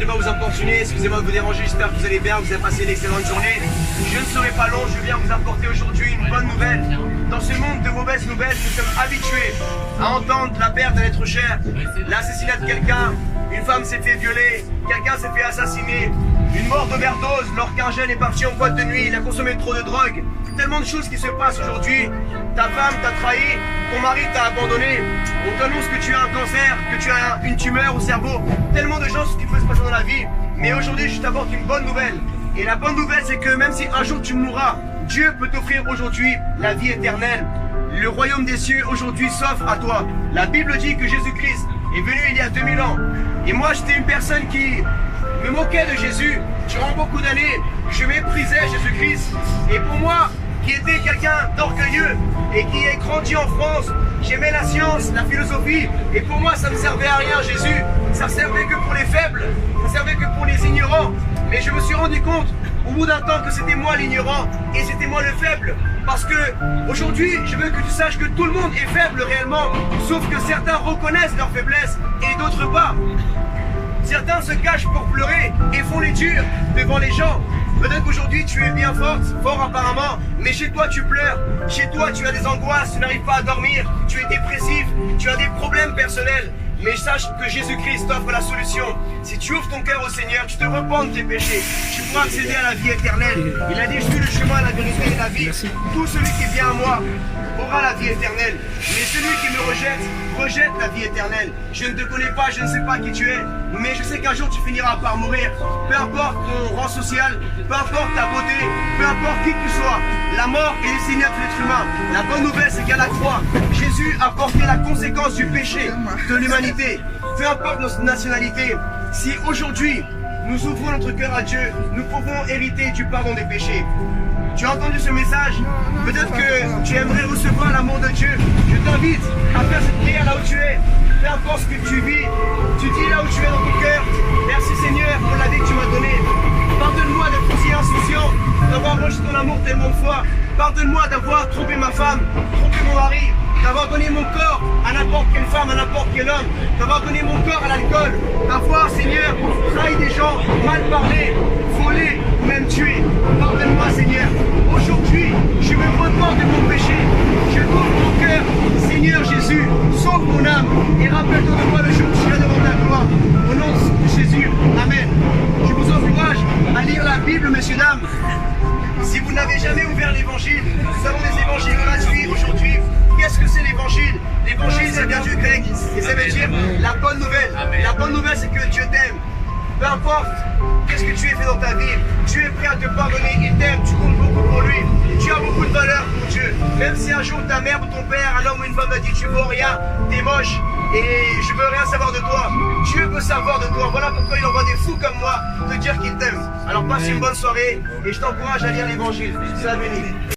va vous importuner, excusez-moi de vous déranger, j'espère que vous allez bien, vous avez passé une excellente journée. Je ne serai pas long, je viens vous apporter aujourd'hui une bonne nouvelle. Dans ce monde de mauvaises nouvelles, nous sommes habitués à entendre la perte d'un être cher, l'assassinat de quelqu'un, une femme s'est fait violer, quelqu'un s'est fait assassiner, une mort d'overdose lorsqu'un jeune est parti en boîte de nuit, il a consommé trop de drogue. Tellement de choses qui se passent aujourd'hui. Ta femme t'a trahi, ton mari t'a abandonné, on t'annonce que tu as un cancer, que tu as une tumeur au cerveau. Tellement de choses qui peuvent se passer dans la vie. Mais aujourd'hui, je t'apporte une bonne nouvelle. Et la bonne nouvelle, c'est que même si un jour tu mourras, Dieu peut t'offrir aujourd'hui la vie éternelle. Le royaume des cieux aujourd'hui s'offre à toi. La Bible dit que Jésus-Christ est venu il y a 2000 ans. Et moi, j'étais une personne qui me moquais de Jésus. Durant beaucoup d'années, je méprisais Jésus-Christ. Et pour moi, qui était quelqu'un d'orgueilleux et qui est grandi en France, j'aimais la science, la philosophie, et pour moi ça ne servait à rien Jésus, ça servait que pour les faibles, ça servait que pour les ignorants. Mais je me suis rendu compte au bout d'un temps que c'était moi l'ignorant et c'était moi le faible, parce que aujourd'hui je veux que tu saches que tout le monde est faible réellement, sauf que certains reconnaissent leur faiblesse et d'autres pas. Certains se cachent pour pleurer et font les durs devant les gens. Peut-être qu'aujourd'hui tu es bien fort apparemment, mais chez toi tu pleures, chez toi tu as des angoisses, tu n'arrives pas à dormir, tu es dépressif, tu as des problèmes personnels. Mais sache que Jésus-Christ t'offre la solution. Si tu ouvres ton cœur au Seigneur, tu te repens de tes péchés, tu pourras accéder à la vie éternelle. Il a dit, je suis le chemin, la vérité et la vie. Tout celui qui vient à moi aura la vie éternelle. Mais celui qui me rejette la vie éternelle. Je ne te connais pas, je ne sais pas qui tu es, mais je sais qu'un jour tu finiras par mourir. Peu importe ton rang social, peu importe ta beauté, peu importe qui tu sois, la mort est destinée à tout être humain. La bonne nouvelle, c'est qu'à la croix, Jésus a porté la conséquence du péché de l'humanité. Peu importe notre nationalité, si aujourd'hui nous ouvrons notre cœur à Dieu, nous pouvons hériter du pardon des péchés. Tu as entendu ce message? Peut-être que tu aimerais recevoir l'amour de Dieu. Je t'invite à faire cette prière là où tu es. Peu importe ce que tu vis, tu dis là où tu es dans ton cœur. Merci Seigneur pour la vie que tu m'as donnée. Pardonne-moi d'être aussi insouciant, d'avoir rejeté ton amour tellement fort. Pardonne-moi d'avoir trompé ma femme, trompé mon mari, d'avoir donné mon corps à n'importe quelle femme, à n'importe quel homme, d'avoir donné mon corps à l'alcool, d'avoir, Seigneur, trahi des gens, mal parlé, volé ou même tué. Pardonne-moi, Seigneur. Aujourd'hui, je me repens de mon péché. Je t'ouvre mon cœur, Seigneur Jésus, sauve mon âme et rappelle-toi de moi le jour où je serai devant ta gloire. Au nom de Jésus, Amen. Je vous encourage à lire la Bible, messieurs, dames. Si vous n'avez jamais ouvert l'évangile, nous avons des évangiles gratuits aujourd'hui. Qu'est-ce que c'est l'évangile? L'évangile, ça vient du grec et ça veut dire la bonne nouvelle. La bonne nouvelle, c'est que Dieu t'aime. Peu importe qu'est-ce que tu as fait dans ta vie, Dieu est prêt à te pardonner, il t'aime, tu comptes beaucoup pour lui. Tu as beaucoup de valeur pour Dieu. Même si un jour ta mère ou ton père, un homme ou une femme a dit tu vaux rien, t'es moche et je veux rien savoir de toi, Dieu veut savoir de toi. Voilà pourquoi il envoie des fous comme moi te dire qu'il t'aime. Alors passe une bonne soirée et je t'encourage à lire l'évangile. Sois béni.